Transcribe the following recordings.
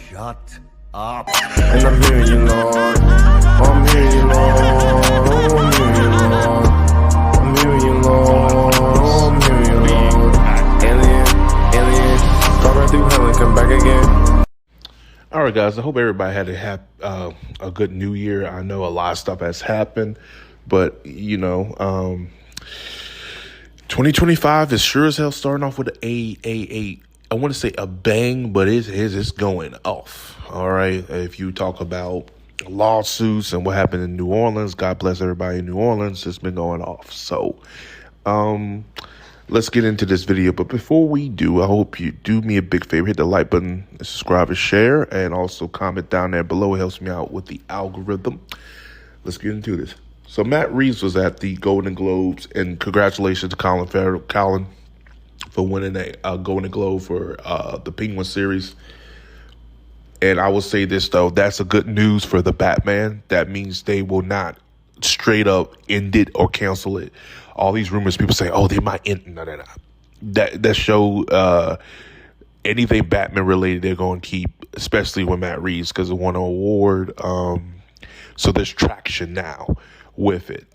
Shut up. And I'm hearing you, Lord. I'm hearing you, Lord. I'm hearing you, Lord. I'm hearing you, Lord. I'm hearing you, Lord. Alien, go right through hell and come back again. All right, guys. I hope everybody had a good New Year. I know a lot of stuff has happened, but 2025 is sure as hell starting off with I want to say a bang, but it's going off. All right. If you talk about lawsuits and what happened in New Orleans, God bless everybody in New Orleans. It's been going off. So, let's get into this video. But before we do, I hope you do me a big favor. Hit the like button, subscribe and share, and also comment down there below. It helps me out with the algorithm. Let's get into this. So Matt Reeves was at the Golden Globes, and congratulations to Colin for winning a Golden Globe for the Penguin series. And I will say this, though. That's a good news for the Batman. That means they will not straight up end it or cancel it. All these rumors, people say, oh, they might end. No. That show, anything Batman related, they're going to keep, especially with Matt Reeves, because it won an award. So there's traction now with it.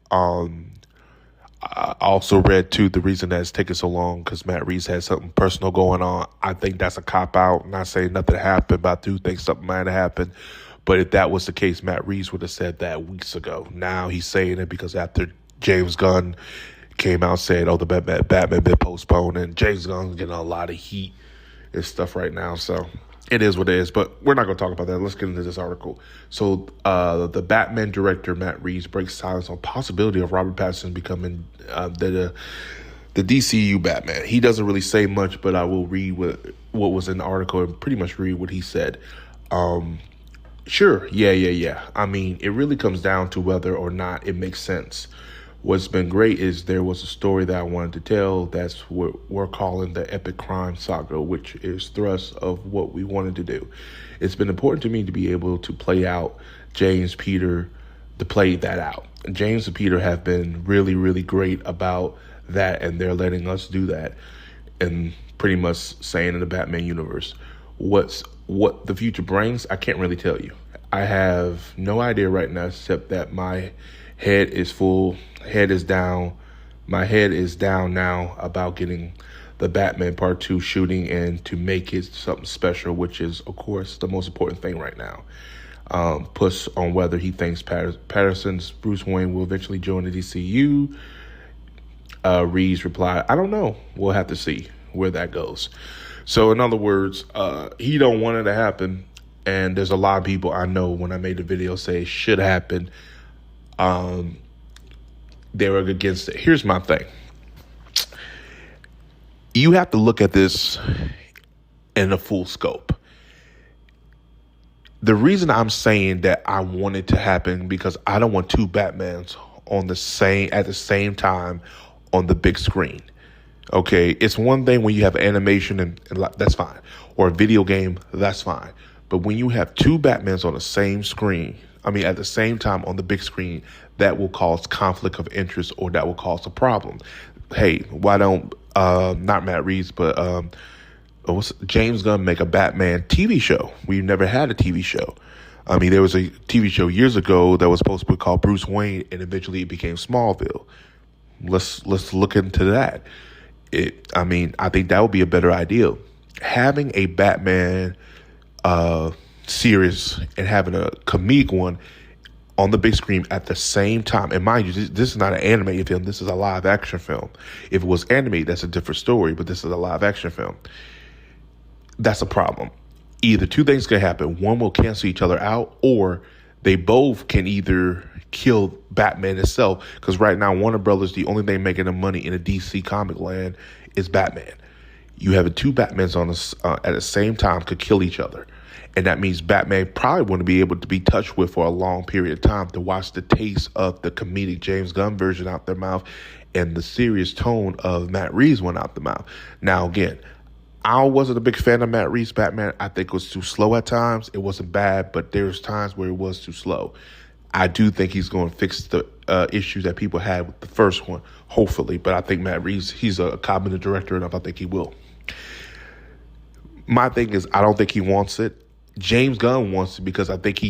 I also read, too, the reason that it's taking so long because Matt Reeves had something personal going on. I think that's a cop-out. Not saying nothing happened, but I do think something might have happened. But if that was the case, Matt Reeves would have said that weeks ago. Now he's saying it because after James Gunn came out and said, oh, the Batman been postponed, and James Gunn's getting a lot of heat and stuff right now. So it is what it is, but we're not going to talk about that. Let's get into this article. So the Batman director, Matt Reeves, breaks silence on possibility of Robert Pattinson becoming the DCU Batman. He doesn't really say much, but I will read what was in the article and pretty much read what he said. Sure, yeah. I mean, it really comes down to whether or not it makes sense. What's been great is there was a story that I wanted to tell. That's what we're calling the epic crime saga, which is thrust of what we wanted to do. It's been important to me to be able to play that out. James and Peter have been really, really great about that, and they're letting us do that and pretty much saying in the Batman universe. What the future brings, I can't really tell you. I have no idea right now, except that my head is full, head is down. My head is down now about getting the Batman Part 2 shooting and to make it something special, which is, of course, the most important thing right now. Push on whether he thinks Pattinson's Bruce Wayne will eventually join the DCU. Reeves replied, I don't know. We'll have to see where that goes. So in other words, he don't want it to happen. And there's a lot of people I know when I made the video say it should happen. They were against it. Here's my thing. You have to look at this in a full scope. The reason I'm saying that I want it to happen because I don't want two Batmans at the same time on the big screen. Okay, it's one thing when you have animation and that's fine, or a video game, that's fine. But when you have two Batmans on the same screen, at the same time on the big screen, that will cause conflict of interest or that will cause a problem. Hey, why don't not Matt Reeves, but James Gunn make a Batman TV show? We've never had a TV show. There was a TV show years ago that was supposed to be called Bruce Wayne, and eventually it became Smallville. Let's look into that. I think that would be a better idea. Having a Batman series and having a comedic one on the big screen at the same time. And mind you, this is not an animated film. This is a live action film. If it was animated, that's a different story, but this is a live action film. That's a problem. Either two things can happen. One will cancel each other out, or they both can either kill Batman itself. Because right now, Warner Brothers, the only thing making them money in a DC comic land is Batman. You having two Batmans at the same time could kill each other. And that means Batman probably wouldn't be able to be touched with for a long period of time to watch the taste of the comedic James Gunn version out their mouth and the serious tone of Matt Reeves went out the mouth. Now, again, I wasn't a big fan of Matt Reeves' Batman. I think it was too slow at times. It wasn't bad, but there's times where it was too slow. I do think he's going to fix the issues that people had with the first one, hopefully. But I think Matt Reeves, he's a competent director enough. I think he will. My thing is, I don't think he wants it. James Gunn wants to, because I think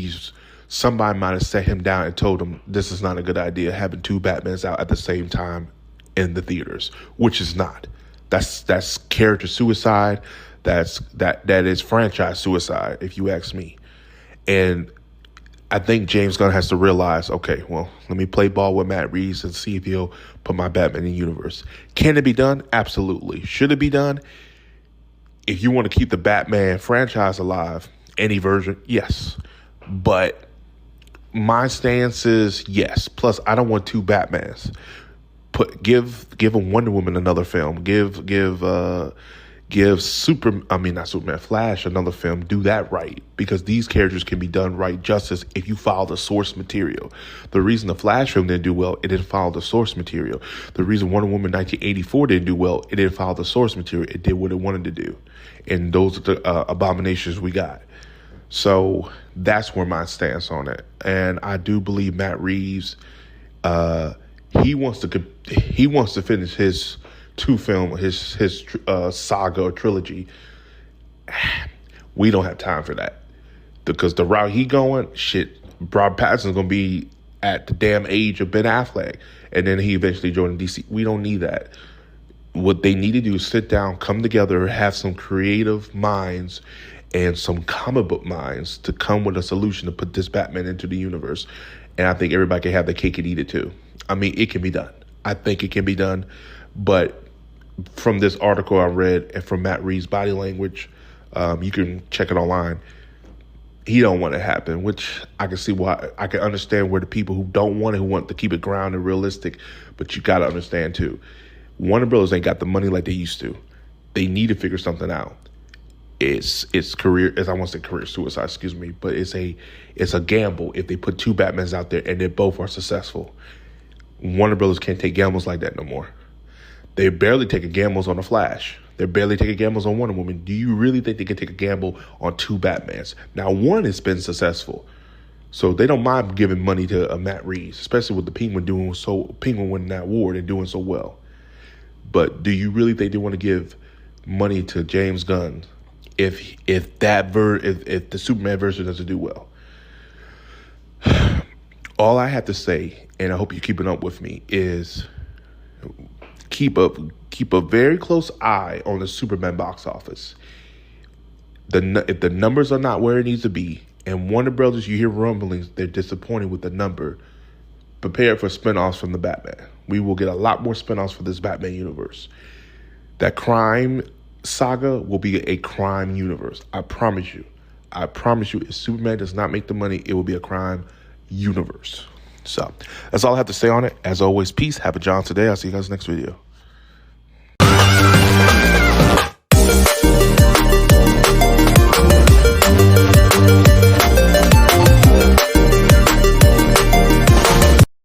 somebody might have set him down and told him this is not a good idea, having two Batmans out at the same time in the theaters, which is not. That's character suicide. That is franchise suicide, if you ask me. And I think James Gunn has to realize, okay, well, let me play ball with Matt Reeves and see if he'll put my Batman in the universe. Can it be done? Absolutely. Should it be done? If you want to keep the Batman franchise alive, any version, yes. But my stance is yes. Plus, I don't want two Batmans. Give a Wonder Woman another film. Give Flash another film. Do that right, because these characters can be done right justice if you follow the source material. The reason the Flash film didn't do well, it didn't follow the source material. The reason Wonder Woman 1984 didn't do well, it didn't follow the source material. It did what it wanted to do, and those are the abominations we got. So that's where my stance on it. And I do believe Matt Reeves, he wants to finish his saga or trilogy. We don't have time for that, because the route he going, Rob Pattinson's gonna be at the damn age of Ben Affleck, and then he eventually joined DC. We don't need that. What they need to do is sit down, come together, have some creative minds and some comic book minds to come with a solution to put this Batman into the universe. And I think everybody can have the cake and eat it too. I mean, it can be done. I think it can be done. But from this article I read and from Matt Reeves' body language, you can check it online, he don't want it to happen, which I can see why. I can understand where the people who don't want it, who want to keep it grounded and realistic, but you got to understand too, Warner Brothers ain't got the money like they used to. They need to figure something out. It's career, as I want to say career suicide, excuse me, but it's a gamble if they put two Batmans out there and they both are successful. Warner Brothers can't take gambles like that no more. They're barely taking gambles on the Flash. They're barely taking gambles on Wonder Woman. Do you really think they can take a gamble on two Batmans? Now, one has been successful, so they don't mind giving money to Matt Reeves, especially with the Penguin winning that award and doing so well. But do you really think they want to give money to James Gunn if the Superman version doesn't do well? All I have to say, and I hope you're keeping up with me, is keep a very close eye on the Superman box office. If the numbers are not where it needs to be, and Warner Brothers, you hear rumblings, they're disappointed with the number, prepare for spinoffs from the Batman. We will get a lot more spinoffs for this Batman universe. That crime saga will be a crime universe. I promise you. If Superman does not make the money, it will be a crime universe. So that's all I have to say on it. As always, peace. Have a John today. I'll see you guys next video.